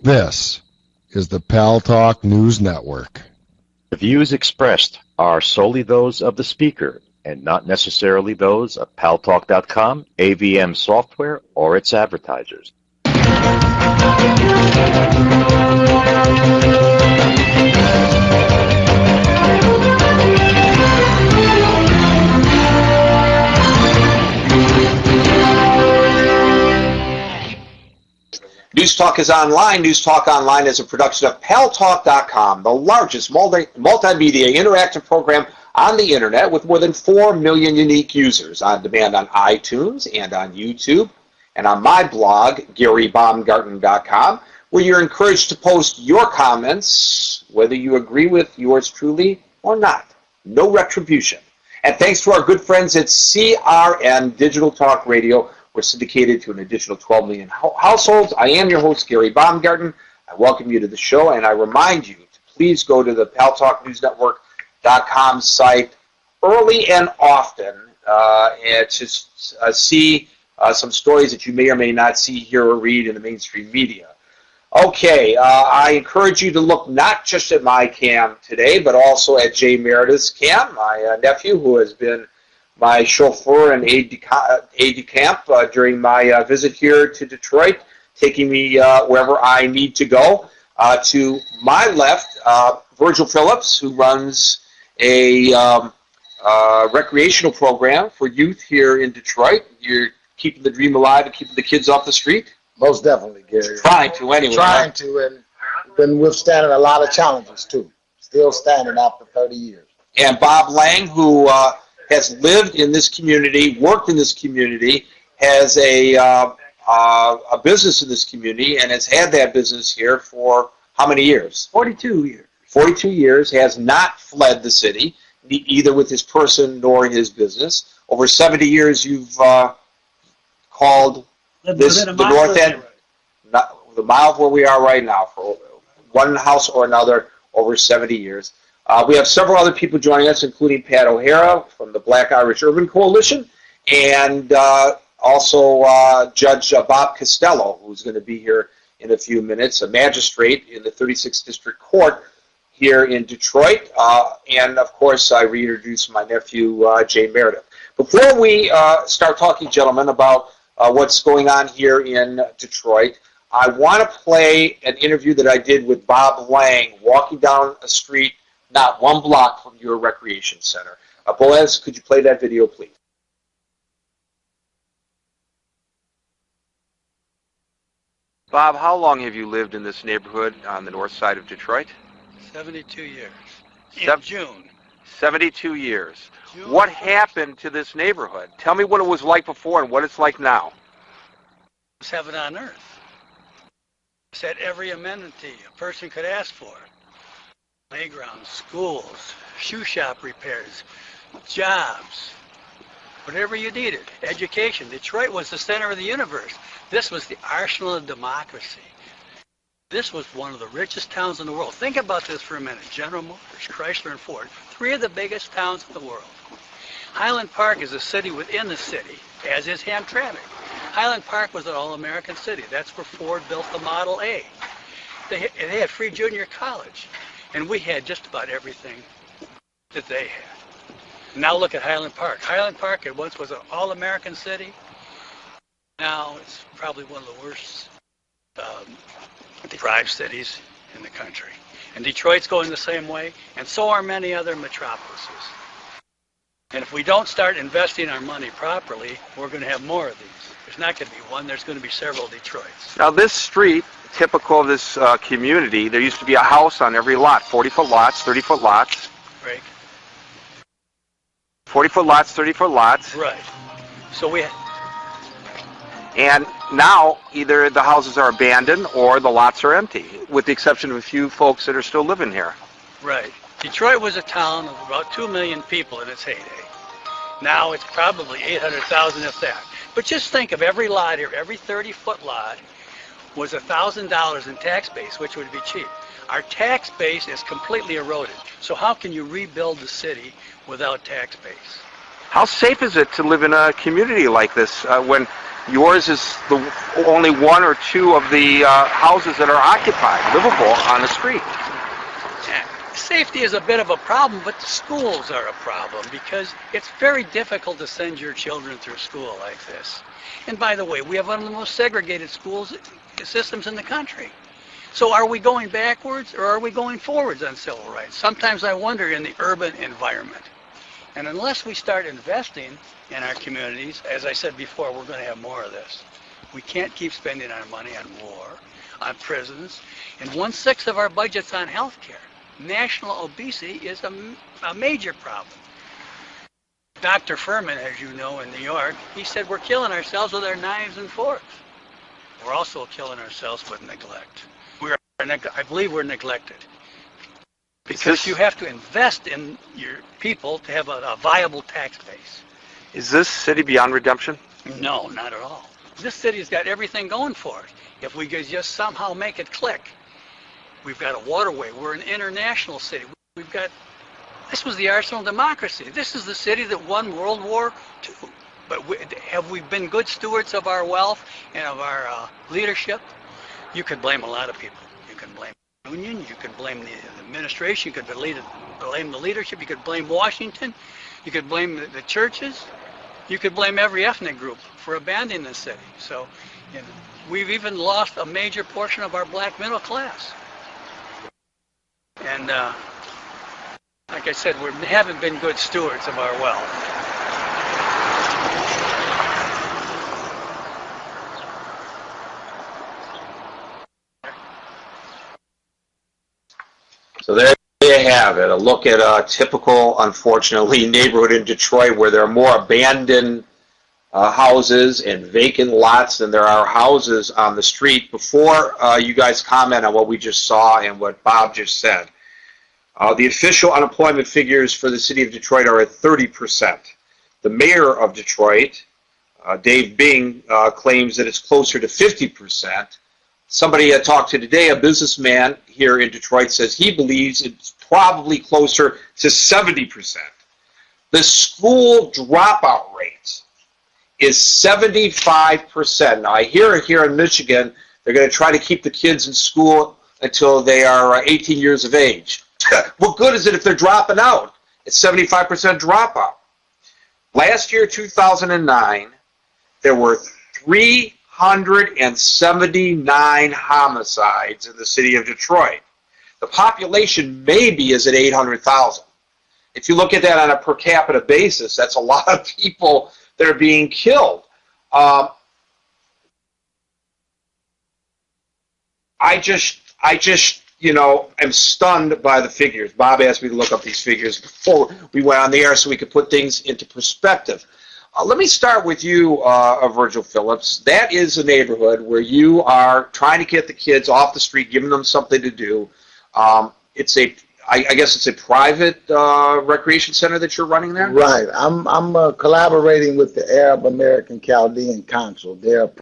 This is the Paltalk News Network. The views expressed are solely those of the speaker and not necessarily those of Paltalk.com, AVM Software, or its advertisers. News Talk is online. News Talk Online is a production of Paltalk.com, the largest multimedia interactive program on the internet with more than 4 million unique users on demand on iTunes and on YouTube and on my blog, GaryBaumgarten.com, where you're encouraged to post your comments, whether you agree with yours truly or not. No retribution. And thanks to our good friends at CRN Digital Talk Radio, we're syndicated to an additional 12 million households. I am your host, Gary Baumgarten. I welcome you to the show, and I remind you to please go to the PaltalkNewsNetwork.com site early and often to see some stories that you may or may not see, hear, or read in the mainstream media. Okay, I encourage you to look not just at my cam today, but also at Jay Meredith's cam, my nephew, who has been my chauffeur and aide-de-camp during my visit here to Detroit, taking me wherever I need to go. To my left, Virgil Phillips, who runs a recreational program for youth here in Detroit. You're keeping the dream alive and keeping the kids off the street? Most definitely, Gary. Trying to, anyway. Trying to, and been withstanding a lot of challenges, too. Still standing after 30 years. And Bob Lang, who has lived in this community, worked in this community, has a business in this community, and has had that business here for how many years? 42 years. 42 years, has not fled the city, either with his person nor his business. Over 70 years, you've called this the north end, the mile of where we are right now, for one house or another, over 70 years. We have several other people joining us, including Pat O'Hara from the Black Irish Urban Coalition, and also Judge Bob Costello, who's going to be here in a few minutes, a magistrate in the 36th District Court here in Detroit. And, of course, I reintroduce my nephew, Jay Meredith. Before we start talking, gentlemen, about what's going on here in Detroit, I want to play an interview that I did with Bob Lang walking down a street not one block from your recreation center. Boaz, could you play that video, please? Bob, how long have you lived in this neighborhood on the north side of Detroit? 72 years. June. 72 years. What happened to this neighborhood? Tell me what it was like before and what it's like now. It's heaven on earth. It's had every amenity a person could ask for. Playgrounds, schools, shoe shop repairs, jobs, whatever you needed, education. Detroit was the center of the universe. This was the arsenal of democracy. This was one of the richest towns in the world. Think about this for a minute. General Motors, Chrysler, and Ford, 3 of the biggest towns in the world. Highland Park is a city within the city, as is Hamtramck. Highland Park was an all-American city. That's where Ford built the Model A. They had free junior college. And we had just about everything that they had. Now look at Highland Park. Highland Park at once was an all-American city. Now it's probably one of the worst deprived cities in the country. And Detroit's going the same way, and so are many other metropolises. And if we don't start investing our money properly, we're going to have more of these. There's not going to be one, there's going to be several Detroits. Now this street, typical of this community, there used to be a house on every lot, 40-foot lots, 30-foot lots. Right. 40-foot lots, 30-foot lots. Right. So and now either the houses are abandoned or the lots are empty, with the exception of a few folks that are still living here. Right. Detroit was a town of about 2 million people in its heyday. Now it's probably 800,000 if that. But just think of every lot here, every 30-foot lot was $1,000 in tax base, which would be cheap. Our tax base is completely eroded. So how can you rebuild the city without tax base? How safe is it to live in a community like this when Yours is the only one or two of the houses that are occupied, livable on the street. Safety is a bit of a problem, but the schools are a problem because it's very difficult to send your children through school like this. And by the way, we have one of the most segregated schools systems in the country. So are we going backwards or are we going forwards on civil rights? Sometimes I wonder in the urban environment. And unless we start investing in our communities, as I said before, we're going to have more of this. We can't keep spending our money on war, on prisons, and 1/6 of our budget's on health care. National obesity is a major problem. Dr. Furman, as you know, in New York, he said we're killing ourselves with our knives and forks. We're also killing ourselves with neglect. I believe we're neglected. Because you have to invest in your people to have a viable tax base. Is this city beyond redemption? No, not at all. This city's got everything going for it. If we could just somehow make it click. We've got a waterway. We're an international city. This was the arsenal of democracy. This is the city that won World War II. But have we been good stewards of our wealth and of our leadership? You could blame a lot of people. You can blame the union. You could blame the administration. You could blame the leadership. You could blame Washington. You could blame the churches. You could blame every ethnic group for abandoning the city. So we've even lost a major portion of our black middle class. And like I said, we haven't been good stewards of our wealth. So there you have it, a look at a typical, unfortunately, neighborhood in Detroit where there are more abandoned houses and vacant lots than there are houses on the street. Before you guys comment on what we just saw and what Bob just said, the official unemployment figures for the city of Detroit are at 30%. The mayor of Detroit, Dave Bing, claims that it's closer to 50%. Somebody I talked to today, a businessman here in Detroit, says he believes it's probably closer to 70%. The school dropout rate is 75%. Now, I hear here in Michigan, they're going to try to keep the kids in school until they are 18 years of age. What good is it if they're dropping out? It's 75% dropout. Last year, 2009, there were 379 homicides in the city of Detroit. The population maybe is at 800,000. If you look at that on a per capita basis, that's a lot of people that are being killed. I just, am stunned by the figures. Bob asked me to look up these figures before we went on the air so we could put things into perspective. Let me start with you, Virgil Phillips. That is a neighborhood where you are trying to get the kids off the street, giving them something to do. I guess it's a private recreation center that you're running there? Right. I'm collaborating with the Arab American Chaldean Council. They're